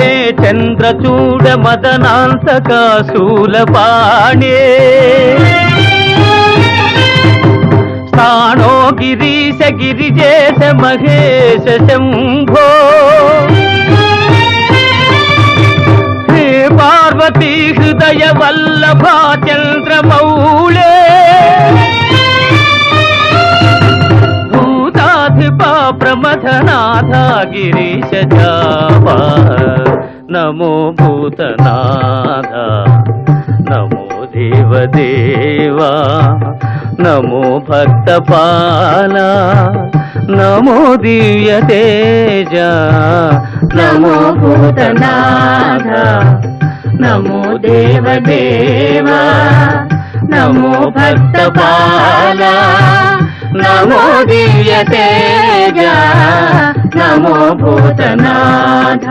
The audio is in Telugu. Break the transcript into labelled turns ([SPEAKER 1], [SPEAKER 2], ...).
[SPEAKER 1] హే చంద్రచూడ మదనాంతక శూలపాణే స్థాణో గిరీశ గిరిజేశ మహేశ శంభో హే పార్వతీ హృదయ వల్లభా చంద్రమౌళే ప్రమథనాథ గిరీశ చాపా నమో భూతనాథ నమో దేవదేవా నమో భక్తపాల నమో దివ్య తేజ
[SPEAKER 2] నమో భూతనాథ నమో దేవదేవా నమో భక్తపాల నమో దివ్య తేజ నమో భూతనాథ